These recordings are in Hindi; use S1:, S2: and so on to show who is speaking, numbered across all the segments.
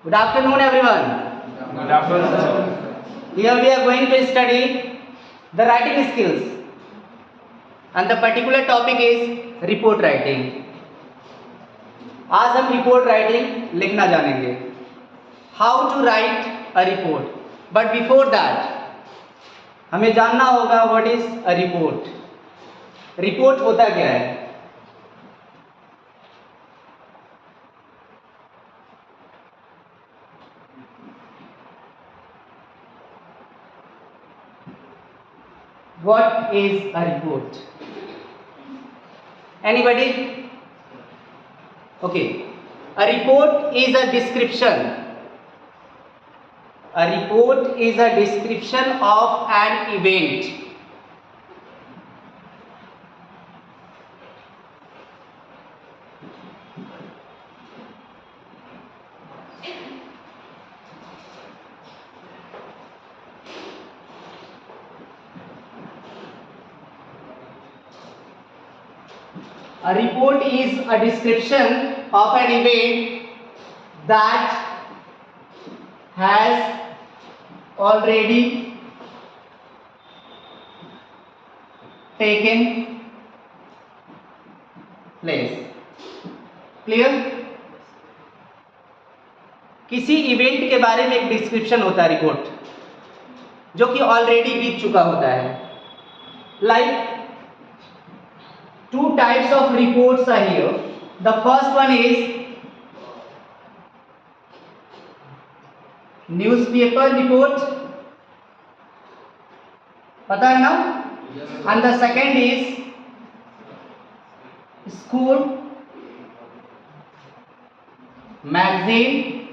S1: Good afternoon, everyone.
S2: Good afternoon, sir.
S1: Here we are going to study the writing skills, and the particular topic is report writing. आज हम रिपोर्ट राइटिंग लिखना जानेंगे, how to write a report. But before that हमें जानना होगा what is a report. Report होता क्या है? What is a report? Anybody? Okay. A report is a description. A report is a description of an event. A report is a description of an event that has already taken place. Clear? किसी इवेंट के बारे में एक डिस्क्रिप्शन होता है रिपोर्ट, जो कि ऑलरेडी बीत चुका होता है. Like two types of reports are here. The first one is newspaper report, पता है ना? And the second is school magazine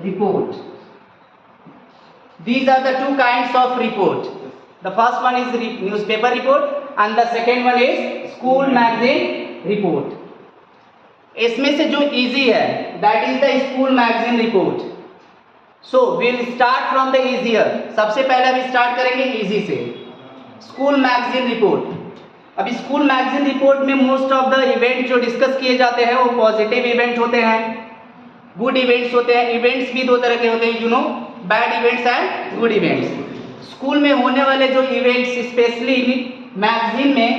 S1: report. These are the two kinds of report. The first one is newspaper report and the second one is school magazine report. इसमें से जो easy है that is the school magazine report. So we'll start from the easier. सबसे पहले हम start करेंगे easy से. School magazine report. अभी स्कूल मैगजीन रिपोर्ट में मोस्ट ऑफ द इवेंट जो डिस्कस किए जाते हैं वो पॉजिटिव इवेंट होते हैं, गुड इवेंट्स होते हैं. इवेंट्स भी दो तरह के होते हैं, bad events and good events. School में होने वाले जो इवेंट्स स्पेशली मैगजीन में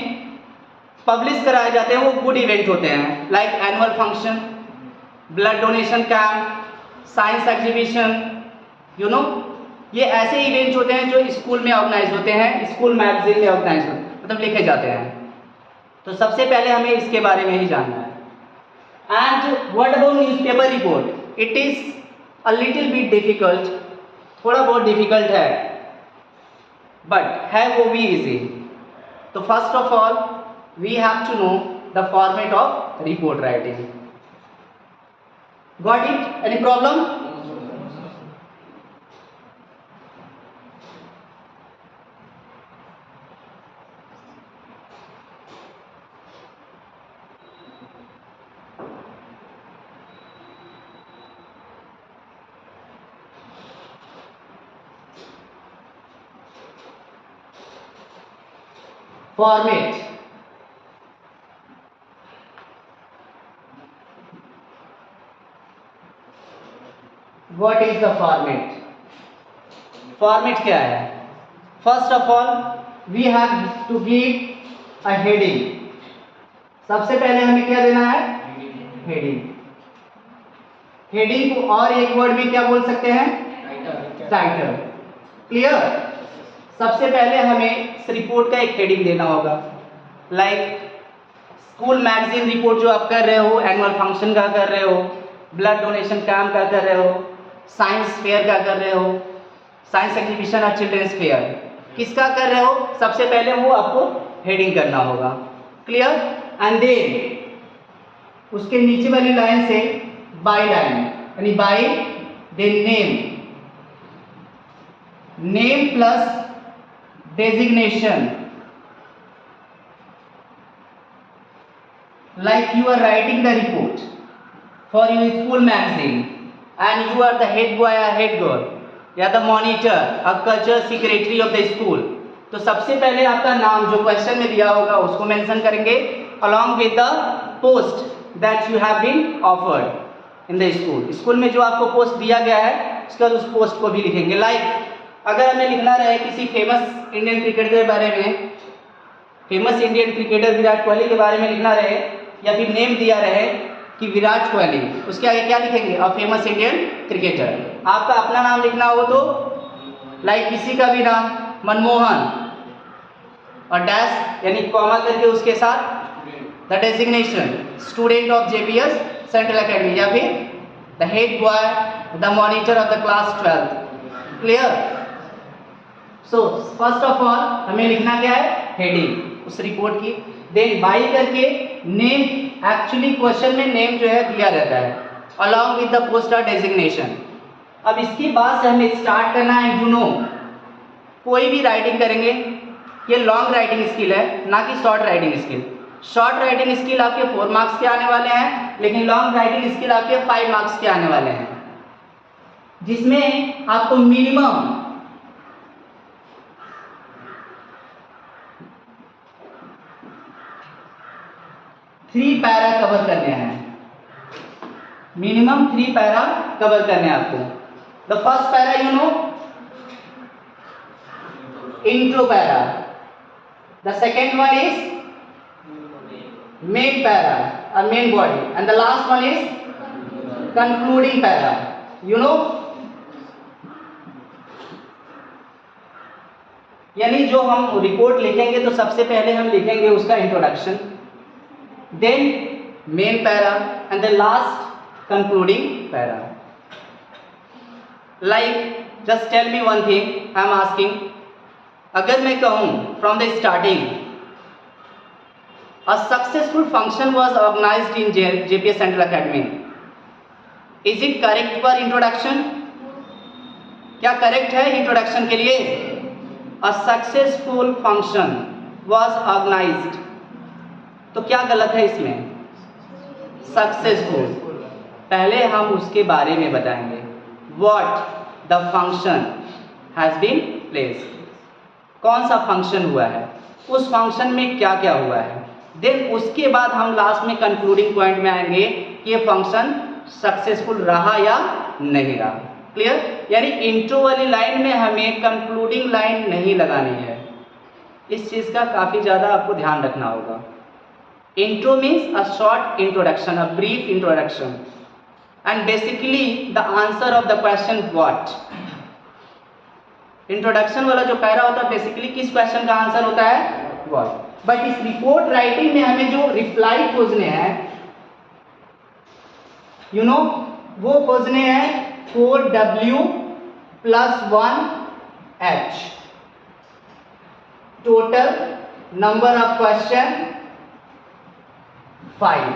S1: पब्लिश कराए जाते हैं वो गुड इवेंट होते हैं, like annual function, blood donation camp, science exhibition. ये ऐसे इवेंट्स होते हैं जो स्कूल में ऑर्गेनाइज होते हैं, स्कूल मैगजीन में ऑर्गेनाइज होते हैं, मतलब लिखे जाते हैं. तो सबसे पहले हमें इसके बारे में ही जानना है. And what about newspaper report? It is a little bit difficult, थोड़ा बहुत डिफिकल्ट है, बट है वो भी इजी. तो first of all we have to know the format of report writing. Got it? Any problem? Format. What is the format? Format क्या है? First of all, we have to give a heading. सबसे पहले हमें क्या देना है? Heading. Heading को और एक वर्ड में क्या बोल सकते हैं? Title. Clear? सबसे पहले हमें इस रिपोर्ट का एक हेडिंग देना होगा, लाइक स्कूल मैगजीन रिपोर्ट जो आप कर रहे हो, एनुअल फंक्शन का कर रहे हो, ब्लड डोनेशन कैंप का कर रहे हो, साइंस फेयर का कर रहे हो, साइंस एग्जीबिशन और चिल्ड्रंस फेयर, किसका कर रहे हो? सबसे पहले वो आपको हेडिंग करना होगा. क्लियर? एंड देन उसके नीचे वाली लाइन से बाय लाइन, यानी by then name plus designation, like you are writing the report for your school magazine and you are the head boy or head girl या the monitor or culture secretary of the school. तो सबसे पहले आपका नाम जो क्वेश्चन में दिया होगा उसको मेंशन करेंगे along with the post that you have been offered. In the school. School में जो आपको पोस्ट दिया गया है उसके बाद उस पोस्ट को भी लिखेंगे। लाइक अगर हमें लिखना रहे किसी फेमस इंडियन क्रिकेटर के बारे में, famous Indian cricketer Virat Kohli के बारे में लिखना रहे, या फिर नेम दिया रहे कि विराट कोहली, उसके आगे क्या लिखेंगे? A famous Indian cricketer. आपका अपना नाम लिखना हो तो लाइक किसी का भी नाम, मनमोहन, और डैश यानी कॉमा करके उसके साथ the designation student of JPS central academy, या फिर the head boy, the monitor of the class 12। Clear? So first of all हमें लिखना क्या है? हेडिंग उस रिपोर्ट की। देन बाई करके नेम, एक्चुअली क्वेश्चन में नेम जो है दिया रहता है अलॉन्ग विद द पोस्ट और डेजिग्नेशन। अब इसके बाद से हमें स्टार्ट करना है यू नो। कोई भी राइटिंग करेंगे, ये लॉन्ग राइटिंग स्किल है ना कि short writing skill. Short writing skill आपके 4 मार्क्स के आने वाले हैं, लेकिन लॉन्ग राइटिंग स्किल आपके 5 मार्क्स के आने वाले हैं, जिसमें आपको मिनिमम 3 पैरा कवर करने हैं। मिनिमम 3 पैरा कवर करने हैं आपको। The first para you know, intro para. The second one is main para और main body, and the last one is concluding para. You know, यानी जो हम रिपोर्ट लिखेंगे तो सबसे पहले हम लिखेंगे उसका introduction, then main para and the last concluding para. Like just tell me one thing, I am asking, अगर मैं कहूँ from the starting a successful function was organized in JPS Central Academy, is it correct for introduction? क्या correct है introduction के लिए? A successful function was organized, तो क्या गलत है इसमें? सक्सेसफुल। पहले हम उसके बारे में बताएंगे, what the function has been place, कौन सा फंक्शन हुआ है, उस फंक्शन में क्या क्या हुआ है। देन उसके बाद हम लास्ट में कंक्लूडिंग पॉइंट में आएंगे कि ये फंक्शन सक्सेसफुल रहा या नहीं रहा। क्लियर? यानी इंट्रो वाली लाइन में हमें कंक्लूडिंग लाइन नहीं लगानी है। इस चीज़ का काफ़ी ज़्यादा आपको ध्यान रखना होगा। Intro means a short introduction, a brief introduction, and basically the answer of the question what. Introduction वाला जो पैरा होता है बेसिकली किस क्वेश्चन का आंसर होता है? what. बट इस रिपोर्ट राइटिंग में हमें जो रिप्लाई खोजने हैं, यू नो, वो खोजने हैं 4W + 1H, total number of question 5।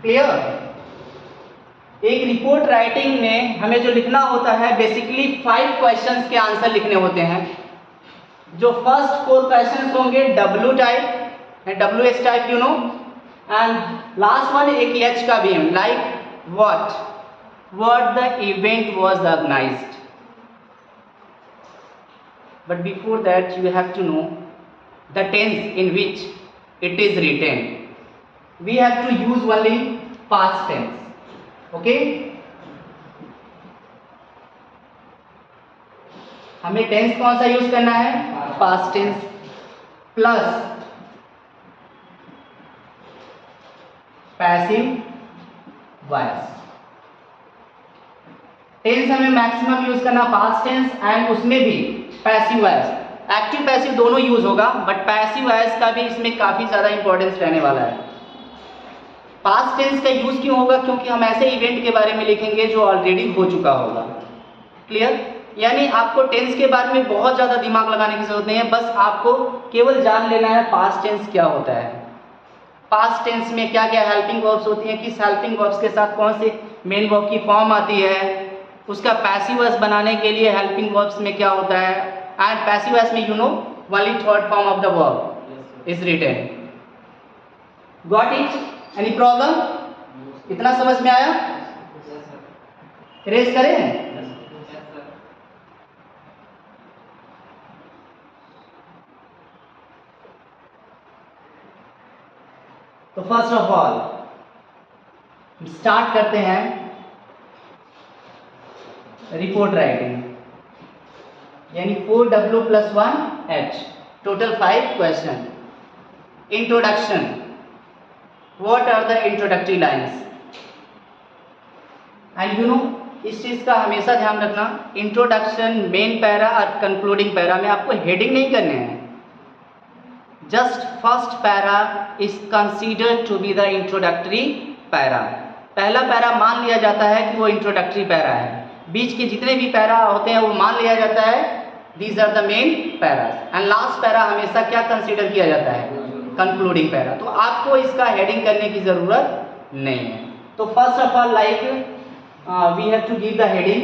S1: Clear? एक रिपोर्ट राइटिंग में हमें जो लिखना होता है बेसिकली 5 क्वेश्चंस के आंसर लिखने होते हैं। जो फर्स्ट 4 क्वेश्चंस होंगे W type and WH type, you know, and last one एक H का भी है, like what the event was organised. But before that you have to know the tense in which it is written. We have to use only past tense. Okay? हमें टेंस कौन सा यूज करना है? Past tense plus passive voice. Tense हमें मैक्सिमम यूज करना पास्ट टेंस, एंड उसमें भी पैसिव वॉइस। एक्टिव पैसिव दोनों यूज होगा, बट पैसिव वॉइस का भी इसमें काफी ज्यादा इंपॉर्टेंस रहने वाला है। पास्ट टेंस का यूज क्यों होगा? क्योंकि हम ऐसे इवेंट के बारे में लिखेंगे जो ऑलरेडी हो चुका होगा। क्लियर? यानी आपको टेंस के बारे में बहुत ज़्यादा दिमाग लगाने की जरूरत नहीं है, बस आपको केवल जान लेना है पास्ट टेंस क्या होता है, पास्ट टेंस में क्या क्या हेल्पिंग वर्ब्स होती हैं, किस हेल्पिंग वर्ब्स के साथ कौन से मेन वर्ब की फॉर्म आती है, उसका पैसिव वॉइस बनाने के लिए हेल्पिंग वर्ब्स में क्या होता है, एंड पैसिव वॉइस में you know only third form of the verb is written. Got it? Any problem? इतना समझ में आया? रेज करें? तो फर्स्ट ऑफ ऑल स्टार्ट करते हैं रिपोर्ट राइटिंग, यानी 4W + 1H, total 5 question. Introduction, what are the introductory lines? And you know, इस चीज़ का हमेशा ध्यान रखना, इंट्रोडक्शन, मेन पैरा और कंक्लूडिंग पैरा में आपको हेडिंग नहीं करने हैं. Just first para is considered to be the introductory para. पहला पैरा मान लिया जाता है कि वो इंट्रोडक्टरी पैरा है. बीच के जितने भी पैरा होते हैं वो मान लिया जाता है these are the main paras. And last para हमेशा क्या कंसीडर किया जाता है? Concluding para. तो आपको इसका हेडिंग करने की ज़रूरत नहीं है. तो first of all like we have to give the heading.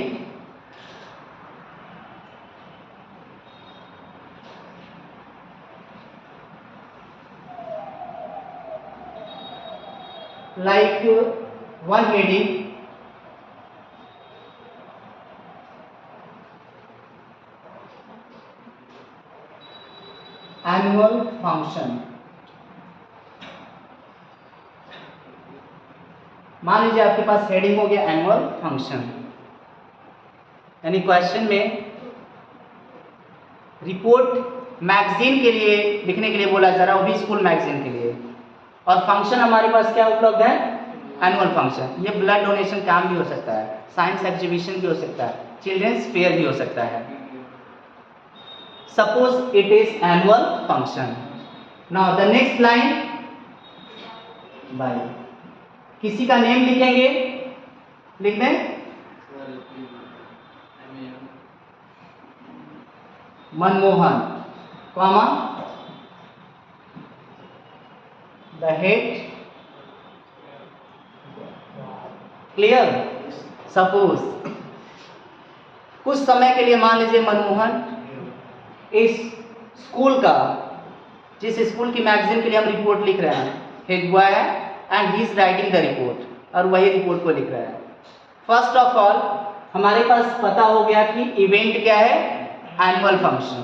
S1: Like one heading, annual function. मान लीजिए आपके पास हेडिंग हो गया एनुअल फंक्शन, यानी क्वेश्चन में रिपोर्ट मैगजीन के लिए लिखने के लिए बोला जा रहा है, वो भी स्कूल मैगजीन के लिए. और फंक्शन हमारे पास क्या उपलब्ध है? Annual function. ये ब्लड डोनेशन कैंप भी हो सकता है, साइंस एग्जीबिशन भी हो सकता है, चिल्ड्रंस फेयर भी हो सकता है. Suppose it is annual function. Now the next line, by किसी का नेम लिखेंगे, लिख दें Manmohan, comma the head. Clear? Suppose कुछ समय के लिए मान लीजिए मनमोहन इस स्कूल का, जिस स्कूल की मैगजीन के लिए हम रिपोर्ट लिख रहे हैं, हेड बॉय है and he is writing the report, और वही रिपोर्ट को लिख रहा है. फर्स्ट ऑफ ऑल हमारे पास पता हो गया कि इवेंट क्या है? Annual function.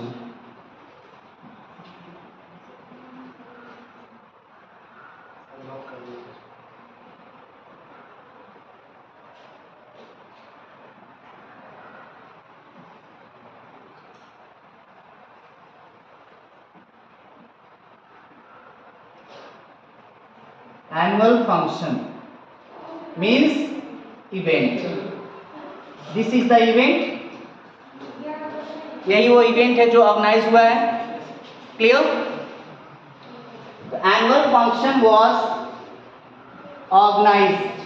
S1: Annual function means event. This is the event. यही वो इवेंट है जो ऑर्गेनाइज हुआ है. Clear? Annual function was organized.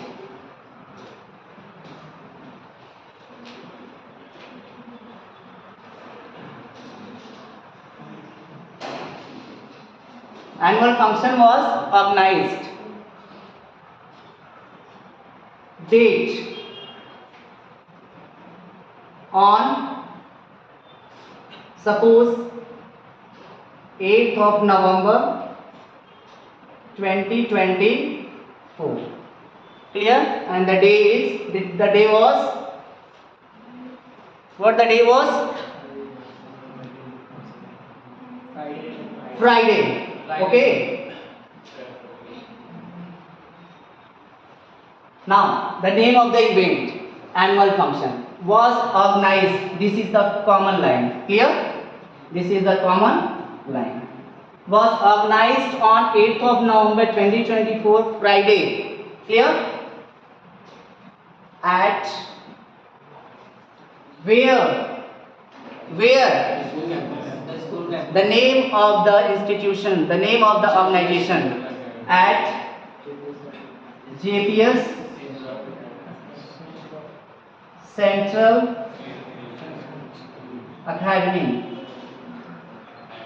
S1: Annual function was organized. Date on suppose 8th of November 2024. Clear? And the day is, the day was, what the day was? Friday. Okay. Now the name of the event, annual function, was organized. This is the common line. Clear? This is the common line. Was organized on 8th of November 2024 Friday. Clear? At where? The name of the institution, the name of the organization, at JPS Central Academy.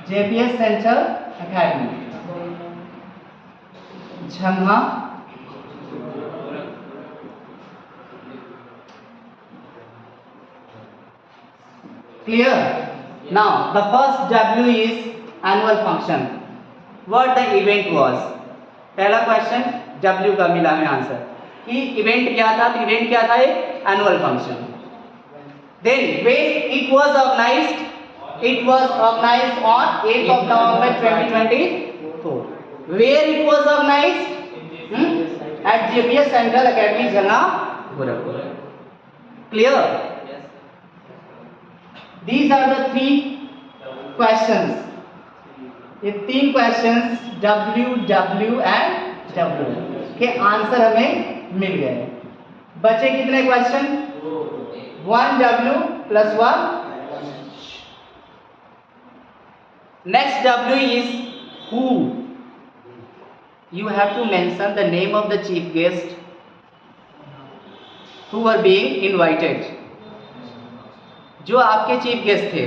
S1: JPS Central Academy, Jhamha, clear? Now the first W is annual function. What the event was? पहला क्वेश्चन W का मिला हमें आंसर कि इवेंट क्या था. तो इवेंट क्या था? एक annual function. Then when it was organized, it was organized on 8th of November 2024. Where it was organized? At JPS Central Academy, Jhalna, Gorakhpur. Clear? These are the 3 questions. ये 3 questions W, W and W के आंसर हमें मिल गए। बचे कितने question? 1 W plus 1। Next W is who. You have to mention the name of the chief guest who were being invited. जो आपके चीफ गेस्ट थे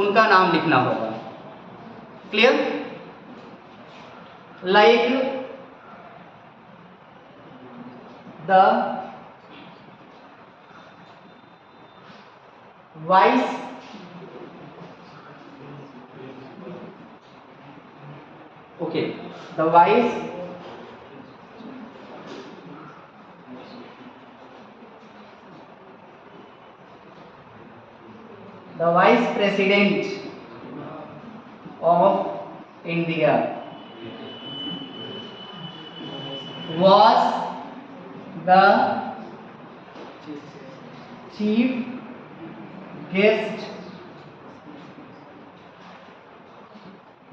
S1: उनका नाम लिखना होगा। Clear? Like the vice okay, the vice president of India was the chief guest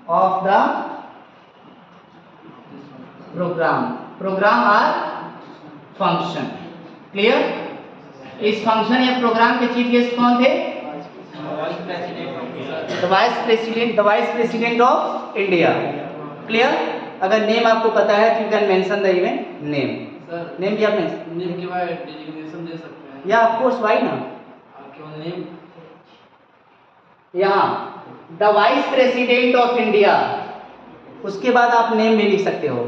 S1: of the program or function। Clear? इस फंक्शन या प्रोग्राम के चीफ गेस्ट कौन थे? The vice president of India. Clear? अगर नेम आपको पता है तो you can mention the event name. Name क्या मेंशन?
S2: नेम के बाद डेजिग्नेशन दे सकते हैं
S1: या ऑफ कोर्स, व्हाई ना?
S2: केवल नेम।
S1: यहाँ the vice president of India, उसके बाद आप नेम भी लिख सकते हो।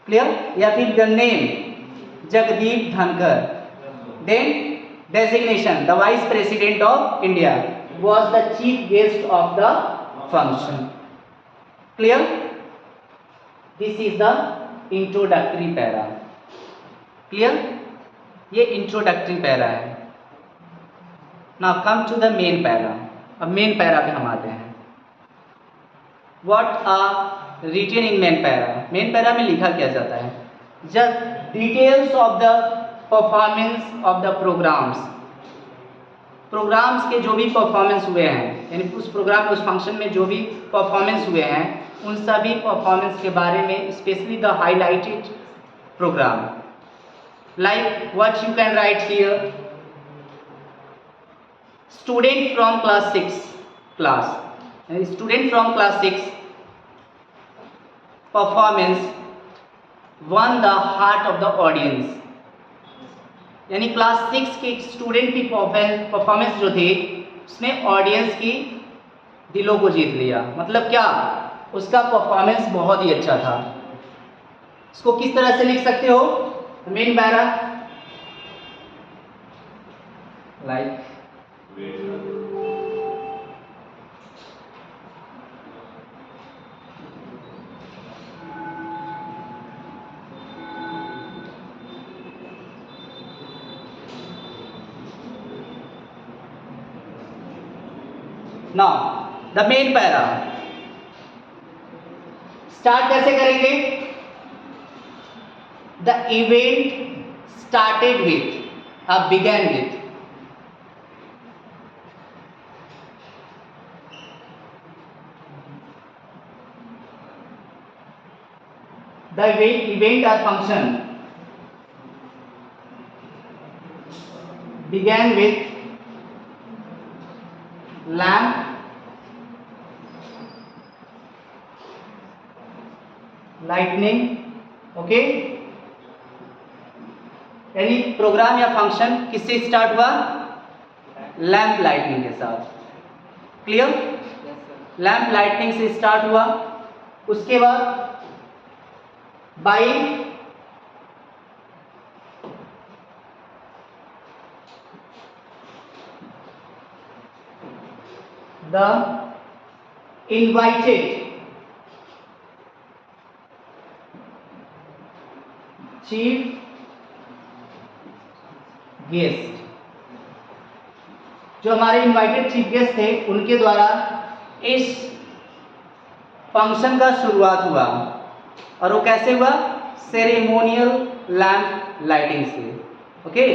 S1: क्लियर? या फिर the name Jagdeep Dhankhar, then designation the vice president of India was the chief guest of the function। clear? This is the introductory para। clear? ये introductory para है। now come to the main para। अब main para पे हम आते हैं। what are written in main para? main para में लिखा क्या जाता है? just details of the performance of the programs। Programs के जो भी परफॉर्मेंस हुए हैं, यानी उस प्रोग्राम उस फंक्शन में जो भी परफॉर्मेंस हुए हैं उन सभी परफॉर्मेंस के बारे में, specially the highlighted program. Like what you can write here, student from class 6 student from class 6 performance won the heart of the audience. यानी क्लास 6 के स्टूडेंट की परफॉर्मेंस जो थी उसने ऑडियंस की दिलों को जीत लिया। मतलब क्या? उसका परफॉर्मेंस बहुत ही अच्छा था। इसको किस तरह से लिख सकते हो? Main para like now the main para start कैसे करेंगे? the event started with began with the event or function began with lamp, lightning। Okay, यानी प्रोग्राम या फंक्शन किससे स्टार्ट हुआ? लैंप लाइटनिंग के साथ। क्लियर? लैंप लाइटनिंग से स्टार्ट हुआ। उसके बाद by the invited chief guest, जो हमारे इनवाइटेड चीफ गेस्ट थे उनके द्वारा इस फंक्शन का शुरुआत हुआ। और वो कैसे हुआ? सेरेमोनियल लैंप लाइटिंग से। Okay,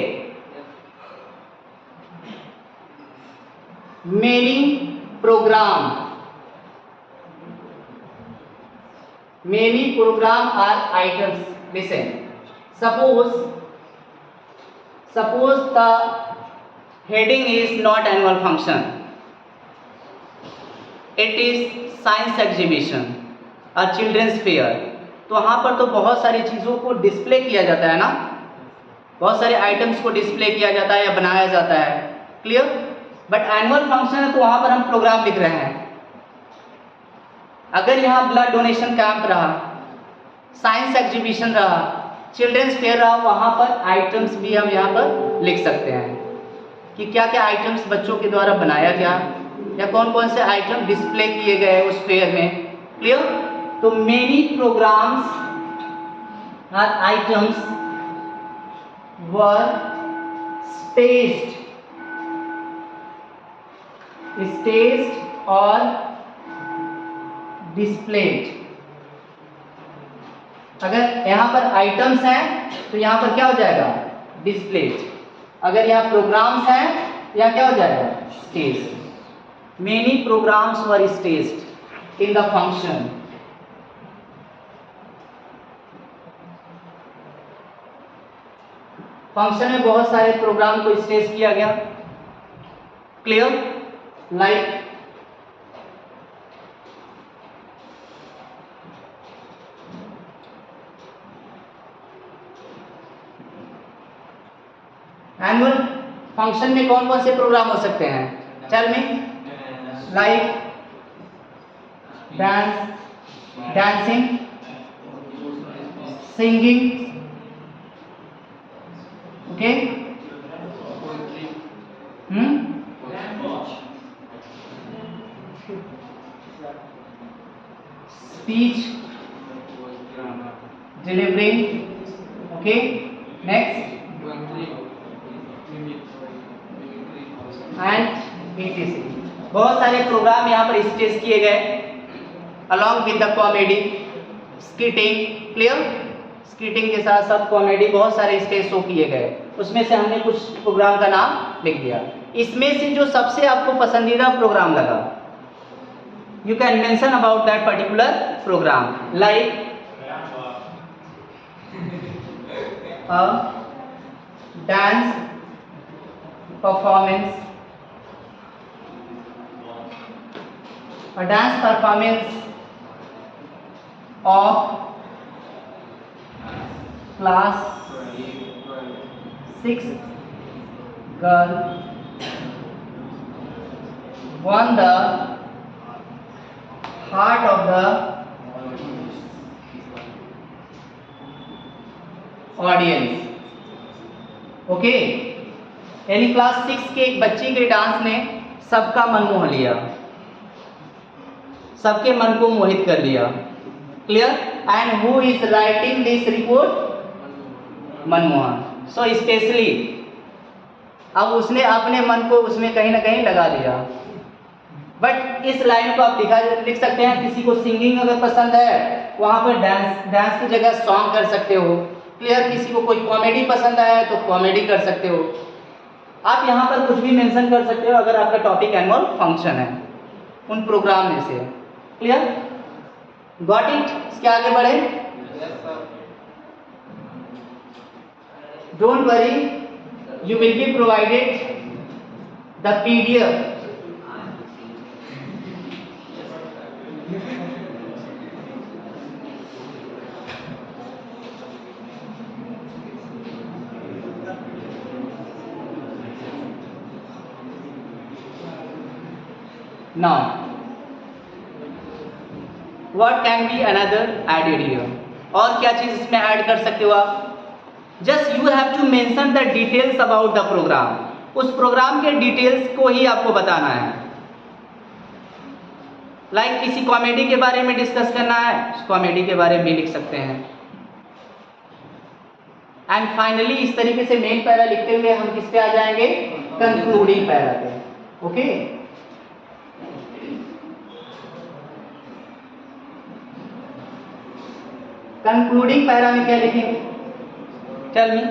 S1: many program are items. Listen, suppose the heading is not annual function, it is science exhibition or children's fair. तो वहाँ पर तो बहुत सारी चीज़ों को डिस्प्ले किया जाता है ना, बहुत सारे आइटम्स को डिस्प्ले किया जाता है या बनाया जाता है, क्लियर। बट एनुअल फंक्शन है तो वहाँ पर हम प्रोग्राम लिख रहे हैं। अगर यहाँ ब्लड डोनेशन कैंप रहा, साइंस एग्जीबिशन रहा, चिल्ड्रंस फेयर रहा, वहाँ पर आइटम्स भी हम यहाँ पर लिख सकते हैं कि क्या क्या आइटम्स बच्चों के द्वारा बनाया गया या कौन कौन से आइटम डिस्प्ले किए गए उस फेयर में, क्लियर। तो many programs or items were staged और displayed। अगर यहाँ पर आइटम्स हैं तो यहाँ पर क्या हो जाएगा, डिस्प्लेड। अगर यहाँ प्रोग्राम्स हैं तो यहाँ क्या हो जाएगा, stage. Many programs were staged in the function. Function में बहुत सारे प्रोग्राम को स्टेज किया गया, क्लियर। लाइक एनुअल फंक्शन में कौन कौन से प्रोग्राम हो सकते हैं, tell me. Like dancing, singing, okay, speech delivering, okay, next and etc। बहुत सारे प्रोग्राम यहाँ पर स्टेज किए गए along with the comedy, skitting, clear. Skitting के साथ साथ कॉमेडी, बहुत सारे स्टेज शो किए गए, उसमें से हमने कुछ प्रोग्राम का नाम लिख दिया। इसमें से जो सबसे आपको पसंदीदा प्रोग्राम लगा, you can mention about that particular program. Like dance performance, a dance performance of class 6 girl won the heart of the audience, okay. यानी क्लास 6 के एक बच्ची के डांस ने सबका मन मोह लिया, सबके मन को मोहित कर लिया, clear. And who is writing this report, Manmohan. So specially अब उसने अपने मन को उसमें कहीं ना कहीं लगा दिया। बट इस लाइन को आप लिख सकते हैं, किसी को सिंगिंग अगर पसंद है वहाँ पर डांस की जगह सॉन्ग कर सकते हो, क्लियर। किसी को कोई कॉमेडी पसंद आया है तो कॉमेडी कर सकते हो। आप यहाँ पर कुछ भी मेंशन कर सकते हो अगर आपका टॉपिक एनुअल फंक्शन है उन प्रोग्राम में से, क्लियर। Got it. इसके आगे बढ़े, don't worry, you will be provided the PDF now। What can be another added here? और क्या चीज इसमें ऐड कर सकते हो आप? Just you have to mention the details about the program. उस प्रोग्राम के डिटेल्स को ही आपको बताना है। लाइक किसी कॉमेडी के बारे में डिस्कस करना है, उस कॉमेडी के बारे में भी लिख सकते हैं। एंड फाइनली इस तरीके से मेन पैरा लिखते हुए हम किस पे आ जाएंगे, कंक्लूडिंग पैरा पे, ओके। कंक्लूडिंग पैरा में क्या लिखेंगे, tell me.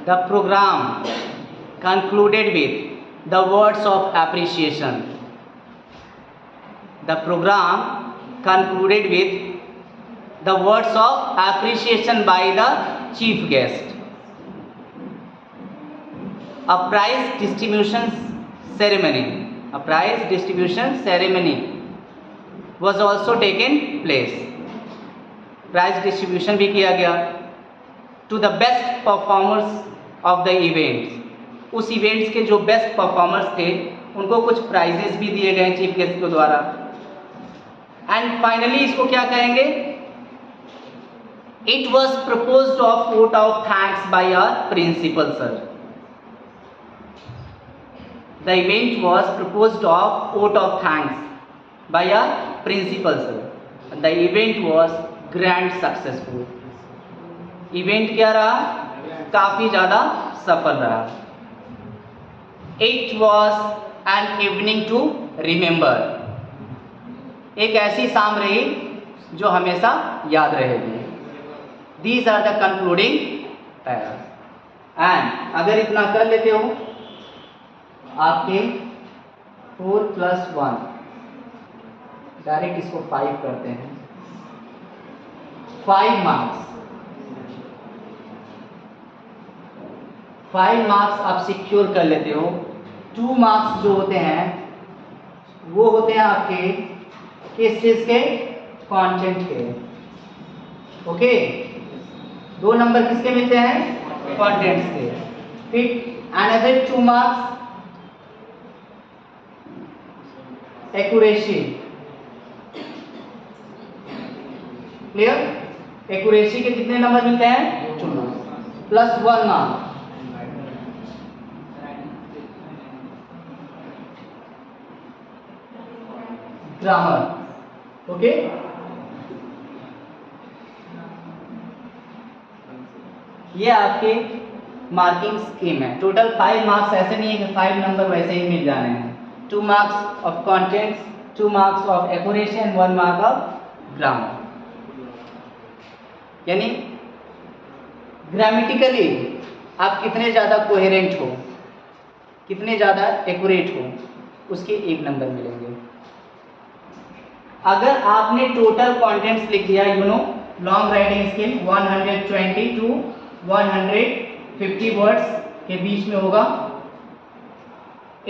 S1: The program concluded with the words of appreciation. The program concluded with the words of appreciation by the chief guest. A prize distribution ceremony was also taken place. Prize distribution भी किया गया to the best performers of the events. उस इवेंट्स के जो बेस्ट परफॉर्मर्स थे उनको कुछ प्राइजेस भी दिए गए चीफ गेस्ट के द्वारा. एंड फाइनली इसको क्या कहेंगे? It was proposed of vote of thanks by our principal sir. The event was proposed of vote of thanks by our principal sir. The event was grand successful. Event क्या रहा? काफी ज्यादा सफल रहा. It was an evening to remember. एक ऐसी शाम रही जो हमेशा याद रहेगी. These are the concluding para. And अगर इतना कर लेते हो आपके 4 + 1 डायरेक्ट इसको 5 करते हैं. 5 मार्क्स. 5 मार्क्स आप सिक्योर कर लेते हो. 2 मार्क्स जो होते हैं वो होते हैं आपके किस चीज के? कंटेंट के. ओके, 2 नंबर किसके मिलते हैं? कंटेंट्स के. फिर another 2 marks accuracy. Clear? Accuracy के कितने नंबर मिलते हैं? 2 number plus 1 mark grammar. Okay, ये आपके मार्किंग स्कीम है. Total 5 marks. ऐसे नहीं है कि 5 नंबर वैसे ही मिल जाने हैं. 2 marks of contents, 2 marks of accuracy and 1 mark of grammar. यानी ग्रामेटिकली आप कितने ज़्यादा कोहेरेंट हो, कितने ज़्यादा एक्यूरेट हो, उसके 1 नंबर मिलेंगे. अगर आपने टोटल कंटेंट्स लिख दिया, long writing skill 120 to 150 words के बीच में होगा.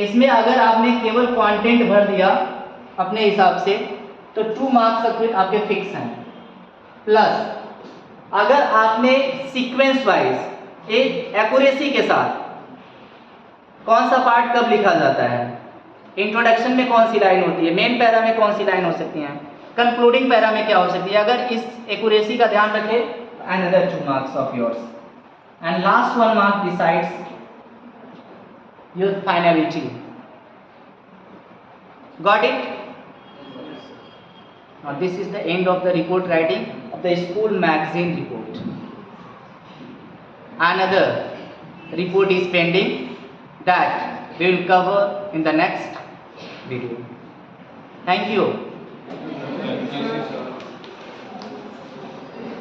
S1: इसमें अगर आपने केवल कंटेंट भर दिया अपने हिसाब से तो 2 मार्क्स आपके फिक्स हैं. प्लस अगर आपने सीक्वेंस वाइज एक एक्यूरेसी के साथ कौन सा पार्ट कब लिखा जाता है, इंट्रोडक्शन में कौन सी लाइन होती है, मेन पैरा में कौन सी लाइन हो सकती है, कंक्लूडिंग पैरा में क्या हो सकती है, अगर इस एक्यूरेसी का ध्यान रखें, another 2 marks of yours. And last 1 mark decides your finality. Got it? Now this is the end of the report writing of the school magazine report. Another report is pending that we will cover in the next video. Thank you.